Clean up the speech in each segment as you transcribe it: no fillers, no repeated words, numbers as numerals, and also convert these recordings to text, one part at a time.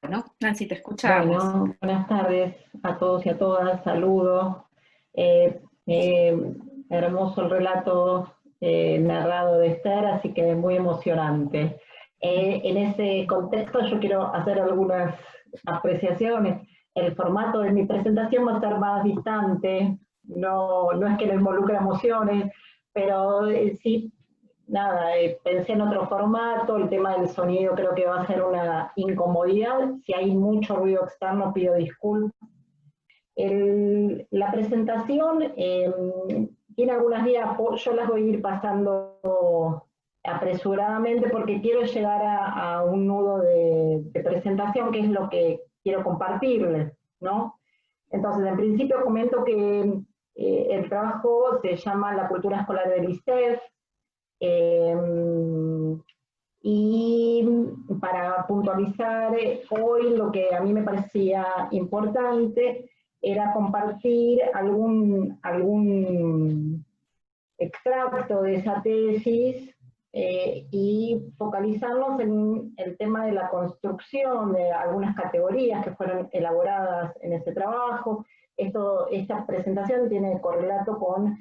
Bueno, Nancy, te escuchamos. Bueno, buenas tardes a todos y a todas, saludos. Eh, eh, Hermoso el relato narrado de Esther, así que muy emocionante. En ese contexto yo quiero hacer algunas apreciaciones. El formato de mi presentación va a ser más distante, no es que no involucre emociones, pero sí nada, pensé en otro formato, el tema del sonido creo que va a ser una incomodidad, si hay mucho ruido externo pido disculpas. La presentación tiene algunas diapos, yo las voy a ir pasando apresuradamente porque quiero llegar a un nudo de presentación que es lo que quiero compartirles, ¿no? Entonces, en principio comento que el trabajo se llama La cultura escolar del ISEF, eh, y para puntualizar, hoy lo que a mí me parecía importante era compartir algún extracto de esa tesis y focalizarnos en el tema de la construcción de algunas categorías que fueron elaboradas en ese trabajo. Esta presentación tiene correlato con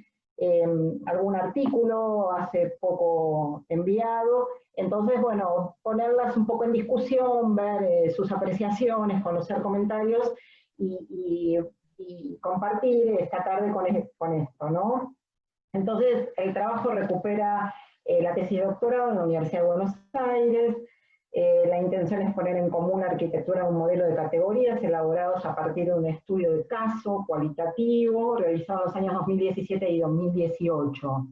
algún artículo hace poco enviado. Entonces, bueno, ponerlas un poco en discusión, ver sus apreciaciones, conocer comentarios y compartir esta tarde con esto, ¿no? Entonces, el trabajo recupera la tesis de doctorado en la Universidad de Buenos Aires. La intención es poner en común la arquitectura de un modelo de categorías elaborados a partir de un estudio de caso cualitativo realizado en los años 2017 y 2018.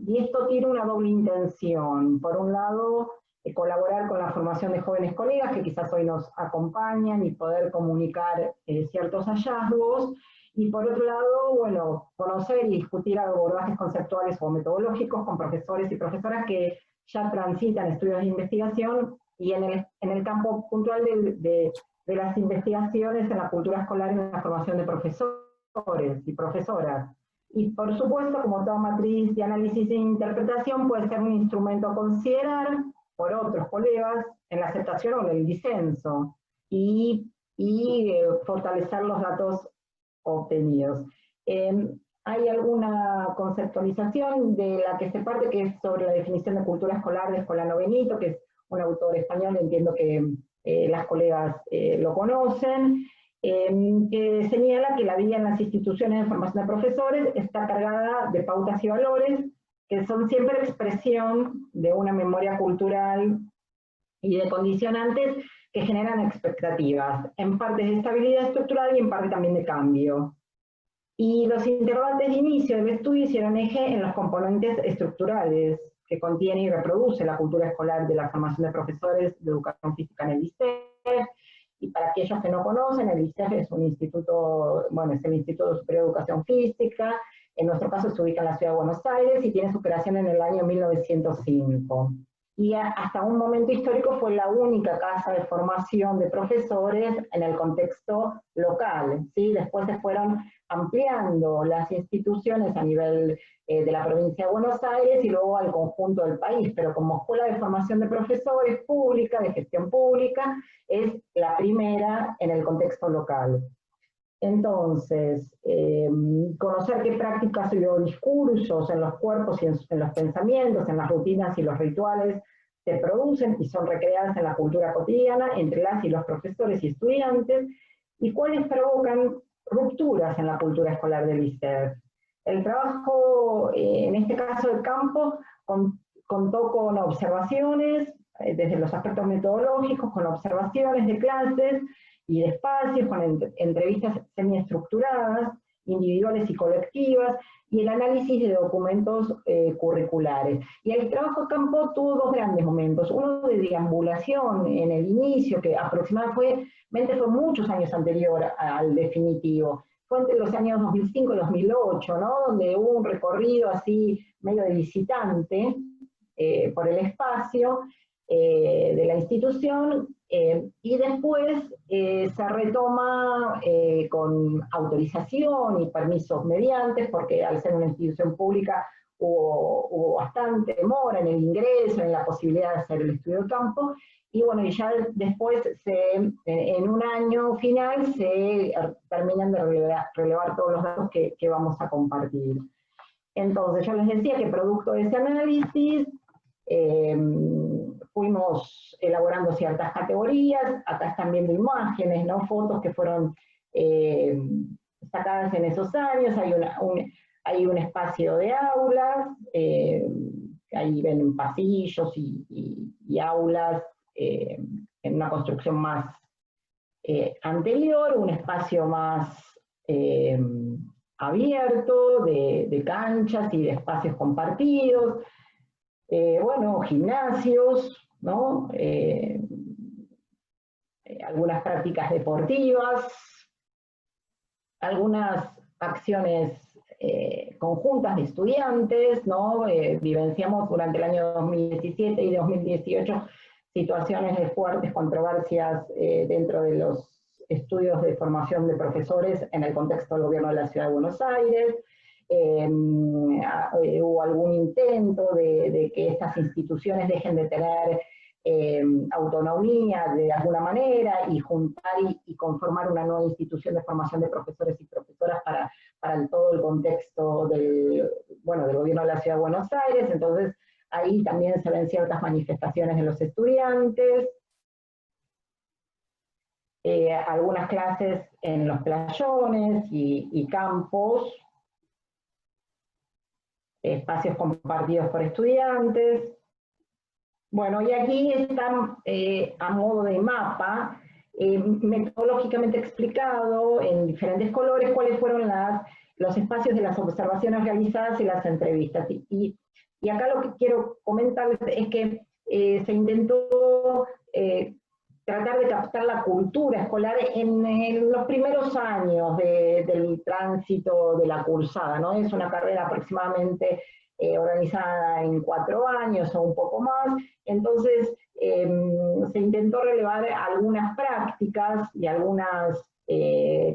Y esto tiene una doble intención. Por un lado, colaborar con la formación de jóvenes colegas que quizás hoy nos acompañan y poder comunicar ciertos hallazgos. Y por otro lado, bueno, conocer y discutir abordajes conceptuales o metodológicos con profesores y profesoras que ya transitan estudios de investigación y en el campo puntual de las investigaciones en la cultura escolar y en la formación de profesores y profesoras. Y por supuesto, como toda matriz de análisis e interpretación, puede ser un instrumento a considerar por otros colegas en la aceptación o en el disenso y fortalecer los datos obtenidos. Hay alguna conceptualización de la que se parte, que es sobre la definición de cultura escolar de Escolano Benito, que es un autor español, entiendo que las colegas lo conocen, que señala que la vida en las instituciones de formación de profesores está cargada de pautas y valores que son siempre expresión de una memoria cultural y de condicionantes que generan expectativas, en parte de estabilidad estructural y en parte también de cambio. Y los interrogantes de inicio del estudio hicieron eje en los componentes estructurales que contiene y reproduce la cultura escolar de la formación de profesores de educación física en el ISEF. Y para aquellos que no conocen, el ISEF es un instituto, bueno, es el Instituto Superior de Educación Física, en nuestro caso se ubica en la ciudad de Buenos Aires y tiene su creación en el año 1905. Y hasta un momento histórico fue la única casa de formación de profesores en el contexto local, ¿sí? Después se fueron ampliando las instituciones a nivel de la provincia de Buenos Aires y luego al conjunto del país, pero como escuela de formación de profesores pública, de gestión pública, es la primera en el contexto local. Entonces, conocer qué prácticas y discursos en los cuerpos y en los pensamientos, en las rutinas y los rituales se producen y son recreadas en la cultura cotidiana entre las y los profesores y estudiantes, y cuáles provocan rupturas en la cultura escolar del ISEF. El trabajo, en este caso de campo, contó con observaciones, desde los aspectos metodológicos, con observaciones de clases y de espacios, con entrevistas semiestructuradas, individuales y colectivas, y el análisis de documentos curriculares. Y el trabajo de campo tuvo dos grandes momentos, uno de deambulación en el inicio, que aproximadamente fue muchos años anterior al definitivo, fue entre los años 2005 y 2008, ¿no? Donde hubo un recorrido así medio de visitante por el espacio de la institución, y después se retoma con autorización y permisos mediantes, porque al ser una institución pública hubo bastante demora en el ingreso, en la posibilidad de hacer el estudio de campo, y bueno, y ya después, en un año final, se terminan de relevar todos los datos que vamos a compartir. Entonces, yo les decía que producto de ese análisis, fuimos elaborando ciertas categorías. Acá están viendo imágenes, ¿no? Fotos que fueron sacadas en esos años. Hay un espacio de aulas, ahí ven pasillos y aulas en una construcción más anterior, un espacio más abierto, de canchas y de espacios compartidos, bueno, gimnasios, ¿no? Algunas prácticas deportivas, algunas acciones conjuntas de estudiantes, ¿no? Vivenciamos durante el año 2017 y 2018 situaciones de fuertes controversias dentro de los estudios de formación de profesores en el contexto del gobierno de la Ciudad de Buenos Aires. Hubo algún intento de que estas instituciones dejen de tener autonomía de alguna manera y juntar y conformar una nueva institución de formación de profesores y profesoras para todo el contexto del gobierno de la Ciudad de Buenos Aires. Entonces, ahí también se ven ciertas manifestaciones de los estudiantes, algunas clases en los playones y campos, espacios compartidos por estudiantes. Bueno, y aquí están a modo de mapa, metodológicamente explicado en diferentes colores cuáles fueron los espacios de las observaciones realizadas y las entrevistas. Y acá lo que quiero comentarles es que se intentó tratar de captar la cultura escolar en los primeros años del tránsito de la cursada, ¿no? Es una carrera aproximadamente organizada en 4 años o un poco más. Entonces se intentó relevar algunas prácticas y algunas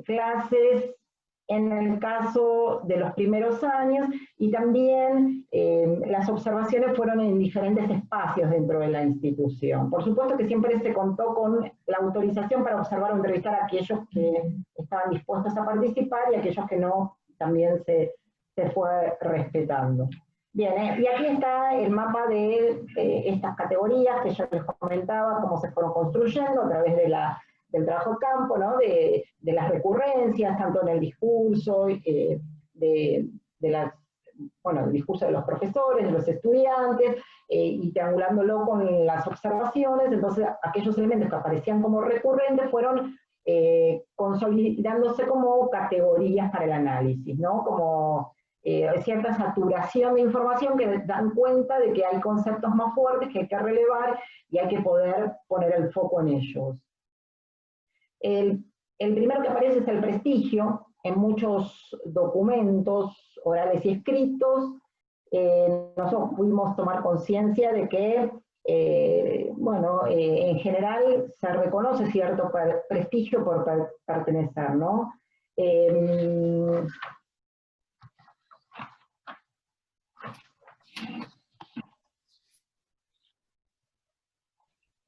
clases en el caso de los primeros años, y también las observaciones fueron en diferentes espacios dentro de la institución. Por supuesto que siempre se contó con la autorización para observar o entrevistar a aquellos que estaban dispuestos a participar, y aquellos que no, también se fue respetando. Bien, y aquí está el mapa de estas categorías que yo les comentaba, cómo se fueron construyendo a través del trabajo de campo, ¿no? de las recurrencias, tanto en el discurso, el discurso de los profesores, de los estudiantes, y triangulándolo con las observaciones. Entonces, aquellos elementos que aparecían como recurrentes fueron consolidándose como categorías para el análisis, ¿no? Como cierta saturación de información que dan cuenta de que hay conceptos más fuertes que hay que relevar y hay que poder poner el foco en ellos. El primero que aparece es el prestigio. En muchos documentos orales y escritos nosotros pudimos tomar conciencia de que en general se reconoce cierto prestigio por pertenecer, ¿no?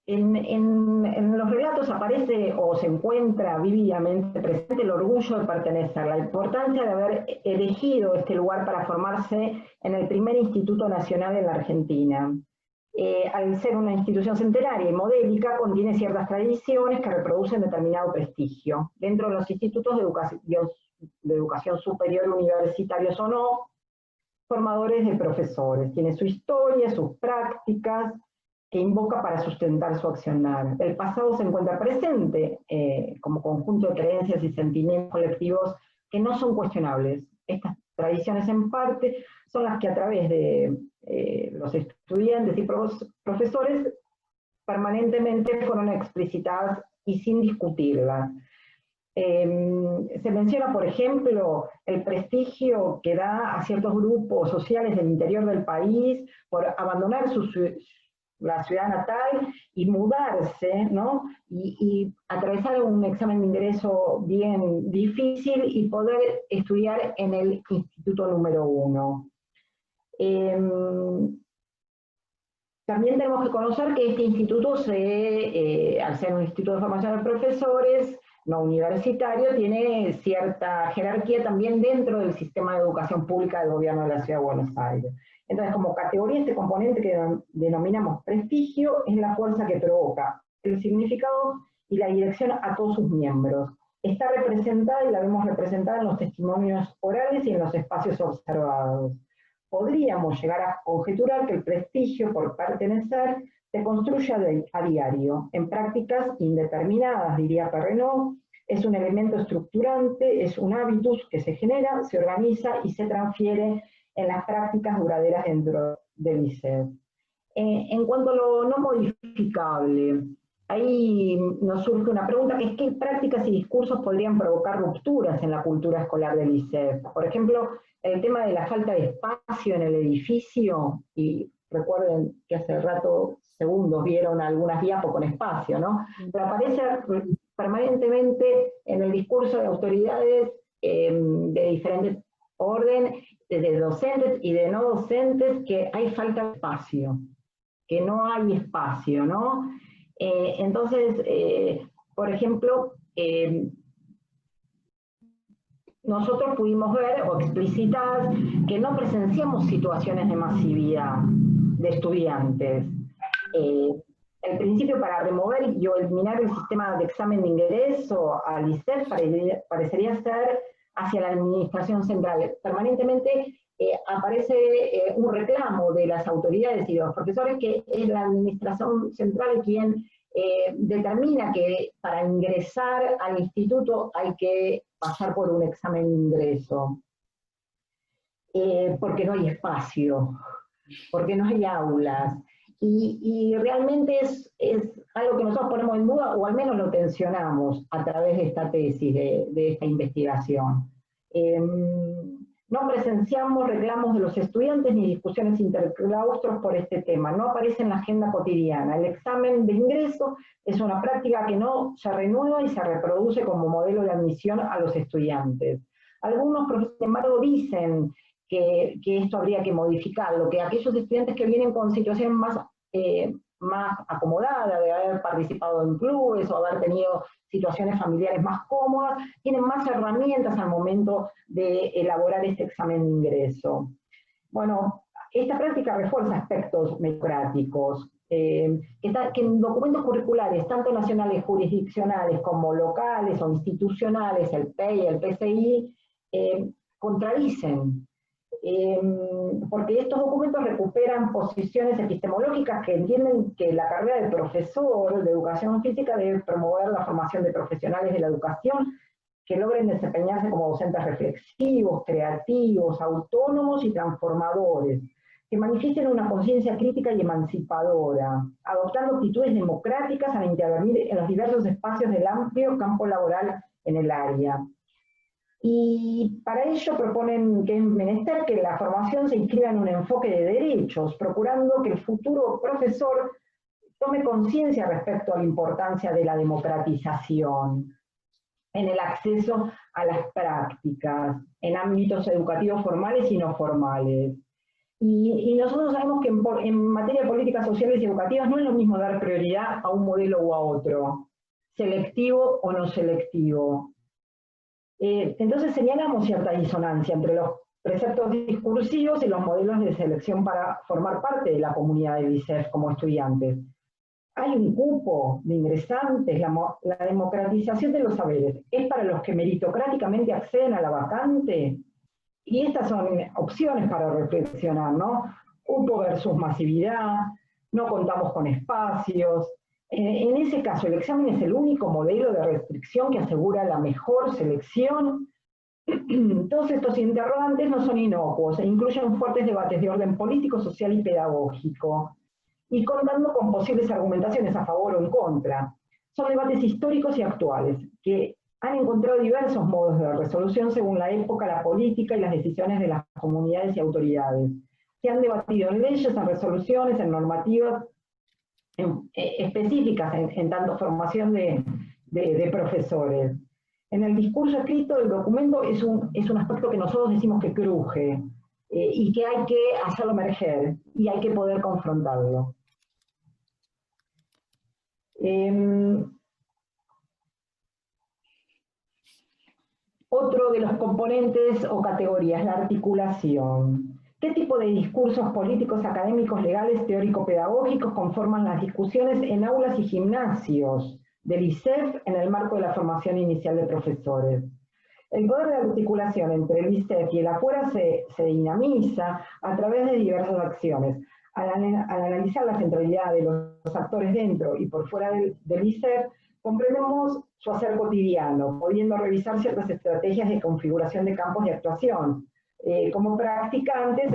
En los relatos aparece o se encuentra vívidamente presente el orgullo de pertenecer, la importancia de haber elegido este lugar para formarse en el primer instituto nacional en la Argentina. Al ser una institución centenaria y modélica, contiene ciertas tradiciones que reproducen determinado prestigio. Dentro de los institutos de educación superior, universitarios o no, formadores de profesores. Tiene su historia, sus prácticas, que invoca para sustentar su accionar. El pasado se encuentra presente como conjunto de creencias y sentimientos colectivos que no son cuestionables. Estas tradiciones en parte son las que a través de los estudiantes y profesores permanentemente fueron explicitadas y sin discutirlas. Se menciona, por ejemplo, el prestigio que da a ciertos grupos sociales del interior del país por abandonar la ciudad natal y mudarse, ¿no? Y atravesar un examen de ingreso bien difícil y poder estudiar en el instituto número 1. También tenemos que conocer que este instituto, al ser un instituto de formación de profesores, no universitario, tiene cierta jerarquía también dentro del sistema de educación pública del gobierno de la Ciudad de Buenos Aires. Entonces, como categoría, este componente que denominamos prestigio es la fuerza que provoca el significado y la dirección a todos sus miembros. Está representada y la vemos representada en los testimonios orales y en los espacios observados. Podríamos llegar a conjeturar que el prestigio por pertenecer se construye a diario, en prácticas indeterminadas, diría Perrenot, es un elemento estructurante, es un hábitus que se genera, se organiza y se transfiere en las prácticas duraderas dentro del ISEF. En cuanto a lo no modificable, ahí nos surge una pregunta que es ¿qué prácticas y discursos podrían provocar rupturas en la cultura escolar del ISEF? Por ejemplo, el tema de la falta de espacio en el edificio, y recuerden que hace rato, segundos, vieron algunas diapos con espacio, ¿no? Pero aparece permanentemente en el discurso de autoridades de diferentes orden, de docentes y de no docentes, que hay falta de espacio, que no hay espacio, ¿no? Entonces, por ejemplo, nosotros pudimos ver o explicitar que no presenciamos situaciones de masividad de estudiantes. El principio para remover y eliminar el sistema de examen de ingreso al ISEF parecería ser hacia la administración central. Permanentemente aparece un reclamo de las autoridades y de los profesores que es la administración central quien determina que para ingresar al instituto hay que pasar por un examen de ingreso, porque no hay espacio, porque no hay aulas, y realmente es algo que nosotros ponemos en duda, o al menos lo tensionamos a través de esta tesis, de esta investigación. No presenciamos reclamos de los estudiantes ni discusiones interclaustros por este tema, no aparece en la agenda cotidiana. El examen de ingreso es una práctica que no se renueva y se reproduce como modelo de admisión a los estudiantes. Algunos profesores, sin embargo, dicen que esto habría que modificarlo, que aquellos estudiantes que vienen con situación más acomodada, de haber participado en clubes o haber tenido situaciones familiares más cómodas, tienen más herramientas al momento de elaborar este examen de ingreso. Bueno, esta práctica refuerza aspectos meritocráticos, que en documentos curriculares, tanto nacionales jurisdiccionales como locales o institucionales, el PEI y el PCI, contradicen. Porque estos documentos recuperan posiciones epistemológicas que entienden que la carrera de profesor de educación física debe promover la formación de profesionales de la educación que logren desempeñarse como docentes reflexivos, creativos, autónomos y transformadores, que manifiesten una conciencia crítica y emancipadora, adoptando actitudes democráticas al intervenir en los diversos espacios del amplio campo laboral en el área. Y para ello proponen que es menester que la formación se inscriba en un enfoque de derechos, procurando que el futuro profesor tome conciencia respecto a la importancia de la democratización en el acceso a las prácticas, en ámbitos educativos formales y no formales. Y nosotros sabemos que en materia de políticas sociales y educativas no es lo mismo dar prioridad a un modelo u a otro, selectivo o no selectivo. Entonces señalamos cierta disonancia entre los preceptos discursivos y los modelos de selección para formar parte de la comunidad del ISEF como estudiantes. Hay un cupo de ingresantes, la democratización de los saberes es para los que meritocráticamente acceden a la vacante, y estas son opciones para reflexionar, ¿no? Cupo versus masividad, no contamos con espacios. En ese caso, el examen es el único modelo de restricción que asegura la mejor selección. Todos estos interrogantes no son inocuos e incluyen fuertes debates de orden político, social y pedagógico, y contando con posibles argumentaciones a favor o en contra. Son debates históricos y actuales, que han encontrado diversos modos de resolución según la época, la política y las decisiones de las comunidades y autoridades. Se han debatido en leyes, en resoluciones, en normativas específicas en tanto formación de profesores. En el discurso escrito del documento es un aspecto que nosotros decimos que cruje. y que hay que hacerlo emerger y hay que poder confrontarlo. Otro de los componentes o categorías, la articulación. ¿Qué tipo de discursos políticos, académicos, legales, teórico-pedagógicos conforman las discusiones en aulas y gimnasios del ISEF en el marco de la formación inicial de profesores? El poder de articulación entre el ISEF y el afuera se dinamiza a través de diversas acciones. Al analizar la centralidad de los actores dentro y por fuera del ISEF, comprendemos su hacer cotidiano, pudiendo revisar ciertas estrategias de configuración de campos de actuación, como practicantes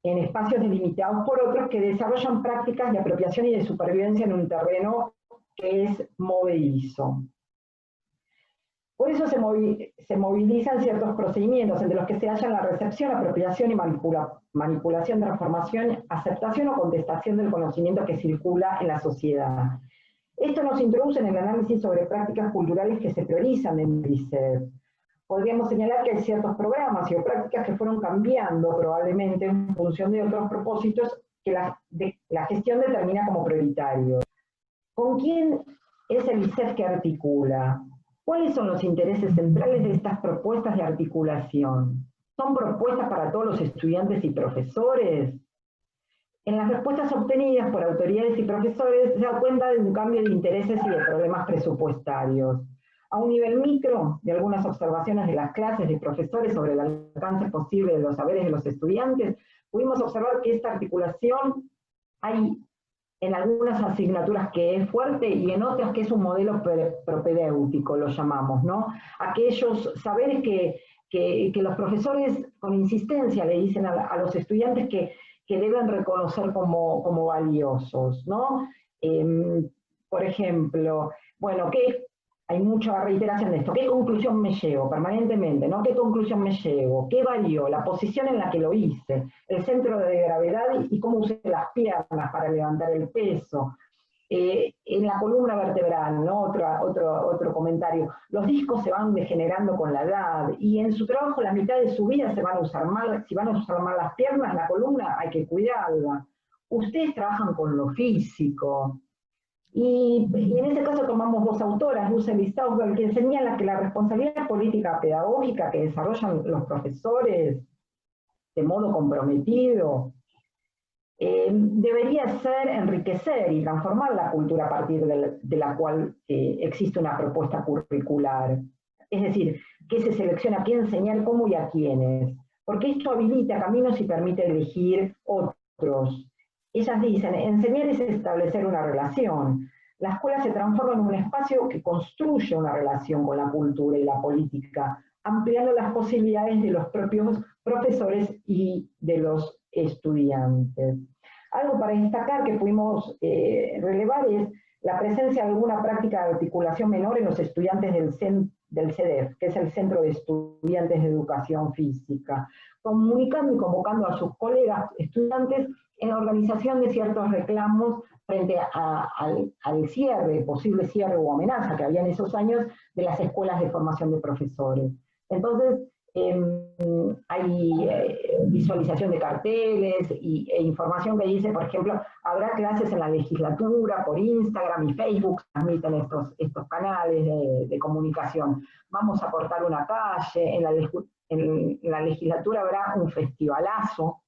en espacios delimitados por otros que desarrollan prácticas de apropiación y de supervivencia en un terreno que es movedizo. Por eso se movilizan ciertos procedimientos, entre los que se hallan la recepción, apropiación y manipulación, transformación, aceptación o contestación del conocimiento que circula en la sociedad. Esto nos introduce en el análisis sobre prácticas culturales que se priorizan en el ISEF. Podríamos señalar que hay ciertos programas y o prácticas que fueron cambiando probablemente en función de otros propósitos que la gestión determina como prioritarios. ¿Con quién es el ISEF que articula? ¿Cuáles son los intereses centrales de estas propuestas de articulación? ¿Son propuestas para todos los estudiantes y profesores? En las respuestas obtenidas por autoridades y profesores se da cuenta de un cambio de intereses y de problemas presupuestarios. A un nivel micro, de algunas observaciones de las clases de profesores sobre el alcance posible de los saberes de los estudiantes, pudimos observar que esta articulación hay en algunas asignaturas que es fuerte y en otras que es un modelo propedéutico, lo llamamos, ¿no? Aquellos saberes que los profesores con insistencia le dicen a los estudiantes que deben reconocer como valiosos, ¿no? Por ejemplo, bueno, hay mucha reiteración de esto. ¿Qué conclusión me llevo permanentemente? ¿No? ¿Qué conclusión me llevo? ¿Qué valió? La posición en la que lo hice, el centro de gravedad y cómo usé las piernas para levantar el peso. En la columna vertebral, ¿no? Otro comentario. Los discos se van degenerando con la edad y en su trabajo la mitad de su vida se van a usar mal. Si van a usar mal las piernas, la columna hay que cuidarla. Ustedes trabajan con lo físico. Y en ese caso tomamos dos autoras, Russell y Southwell, que señalan que la responsabilidad política pedagógica que desarrollan los profesores de modo comprometido debería ser enriquecer y transformar la cultura a partir de la cual existe una propuesta curricular. Es decir, que se selecciona a quién enseñar, cómo y a quiénes. Porque esto habilita caminos y permite elegir otros. Ellas dicen, enseñar es establecer una relación. La escuela se transforma en un espacio que construye una relación con la cultura y la política, ampliando las posibilidades de los propios profesores y de los estudiantes. Algo para destacar que pudimos relevar es la presencia de alguna práctica de articulación menor en los estudiantes del CEDEF, que es el Centro de Estudiantes de Educación Física, comunicando y convocando a sus colegas estudiantes en la organización de ciertos reclamos frente al cierre, posible cierre o amenaza que había en esos años de las escuelas de formación de profesores. Entonces, hay visualización de carteles e información que dice, por ejemplo, habrá clases en la legislatura, por Instagram y Facebook, transmiten estos canales de comunicación. Vamos a aportar una calle, en la legislatura habrá un festivalazo.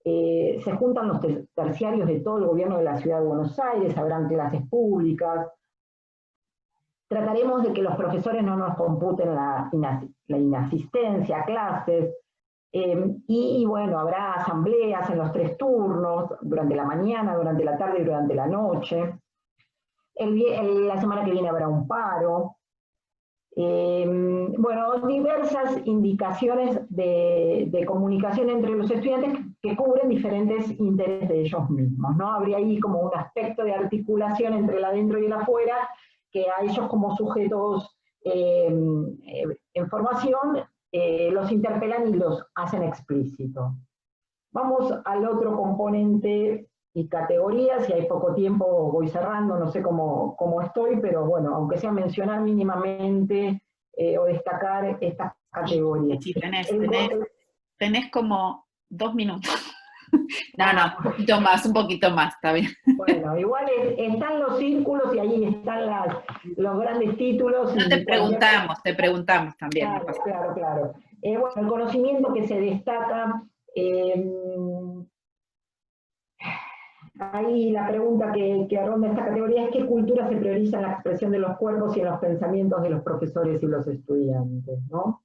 Se juntan los terciarios de todo el gobierno de la Ciudad de Buenos Aires, habrán clases públicas. Trataremos de que los profesores no nos computen la inasistencia a clases, y bueno, habrá asambleas en los 3 turnos, durante la mañana, durante la tarde y durante la noche. La semana que viene habrá un paro. Bueno, diversas indicaciones de comunicación entre los estudiantes que cubren diferentes intereses de ellos mismos, ¿no? Habría ahí como un aspecto de articulación entre el adentro y el afuera, que a ellos como sujetos en formación los interpelan y los hacen explícito. Vamos al otro componente y categoría. Si hay poco tiempo voy cerrando, no sé cómo estoy, pero bueno, aunque sea mencionar mínimamente o destacar estas categorías. Sí, tenés como 2 minutos. No, un poquito más, está bien. Bueno, igual están los círculos y ahí están los grandes títulos. No Y te preguntamos también. Claro, claro. Bueno, el conocimiento que se destaca, ahí la pregunta que ronda esta categoría es ¿qué cultura se prioriza en la expresión de los cuerpos y en los pensamientos de los profesores y los estudiantes? ¿No?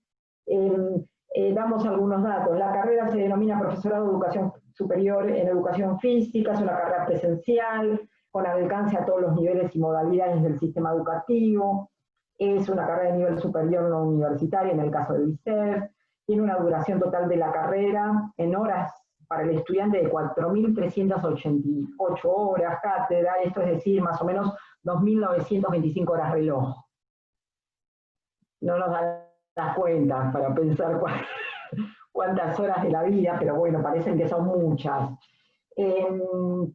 Damos algunos datos. La carrera se denomina Profesorado de Educación Superior en Educación Física, es una carrera presencial, con alcance a todos los niveles y modalidades del sistema educativo. Es una carrera de nivel superior no universitaria, en el caso del ISER. Tiene una duración total de la carrera en horas para el estudiante de 4.388 horas cátedra, esto es decir, más o menos 2.925 horas reloj. No nos da las cuentas para pensar cuántas horas de la vida, pero bueno, parecen que son muchas. En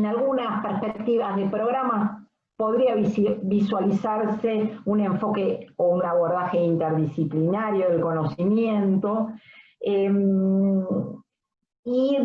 algunas perspectivas del programa podría visualizarse un enfoque o un abordaje interdisciplinario del conocimiento, y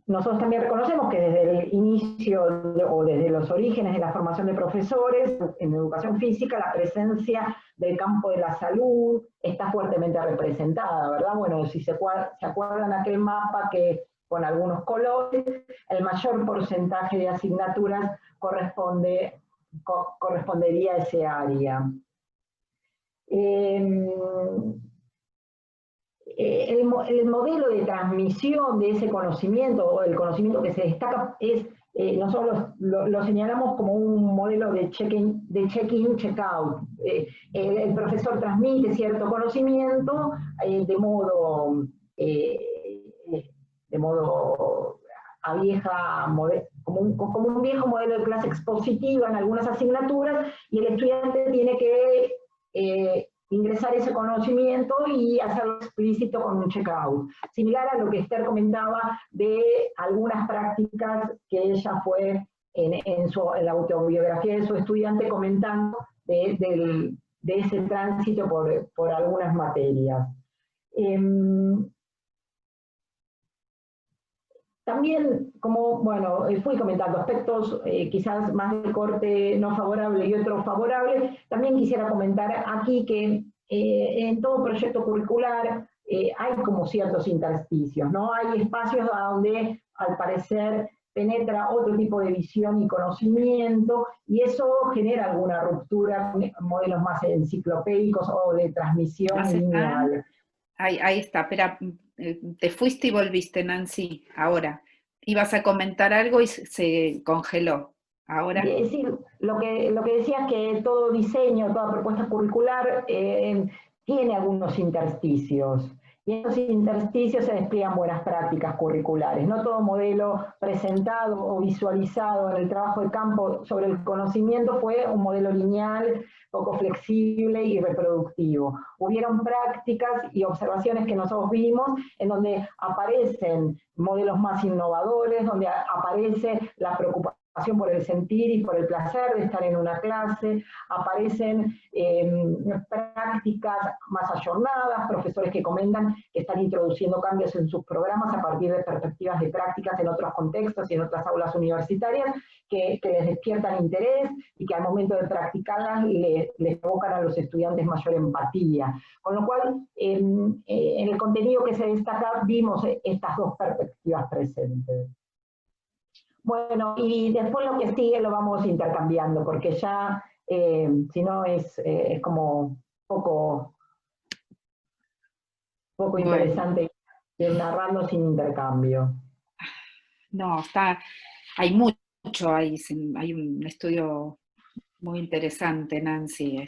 nosotros también reconocemos que desde el inicio o desde los orígenes de la formación de profesores en educación física, la presencia del campo de la salud está fuertemente representada, ¿verdad? Bueno, si se acuerdan aquel mapa que con algunos colores, el mayor porcentaje de asignaturas correspondería a ese área. El modelo de transmisión de ese conocimiento, o el conocimiento que se destaca, es, nosotros lo señalamos como un modelo de check-in, check-out. El profesor transmite cierto conocimiento de modo a vieja, como un viejo modelo de clase expositiva en algunas asignaturas, y el estudiante tiene que ingresar ese conocimiento y hacerlo explícito con un check-out. Similar a lo que Esther comentaba de algunas prácticas que ella fue en la autobiografía de su estudiante comentando de ese tránsito por algunas materias. También, como, bueno, fui comentando aspectos quizás más de corte no favorable y otros favorables, también quisiera comentar aquí que en todo proyecto curricular hay como ciertos intersticios, ¿no? Hay espacios donde al parecer penetra otro tipo de visión y conocimiento, y eso genera alguna ruptura con modelos más enciclopédicos o de transmisión lineal. Ahí está, espera, te fuiste y volviste, Nancy, ahora. Ibas a comentar algo y se congeló. Ahora. Sí, lo que decía es que todo diseño, toda propuesta curricular tiene algunos intersticios. Y en esos intersticios se despliegan buenas prácticas curriculares. No todo modelo presentado o visualizado en el trabajo de campo sobre el conocimiento fue un modelo lineal, poco flexible y reproductivo. Hubieron prácticas y observaciones que nosotros vimos en donde aparecen modelos más innovadores, donde aparece la preocupación por el sentir y por el placer de estar en una clase, aparecen prácticas más ayornadas, profesores que comentan que están introduciendo cambios en sus programas a partir de perspectivas de prácticas en otros contextos y en otras aulas universitarias que les despiertan interés y que al momento de practicarlas les provocan a los estudiantes mayor empatía. Con lo cual, en el contenido que se destaca vimos estas dos perspectivas presentes. Bueno, y después lo que sigue lo vamos intercambiando, porque ya, si no, es como poco interesante ir narrando sin intercambio. No, hay mucho, hay un estudio muy interesante, Nancy.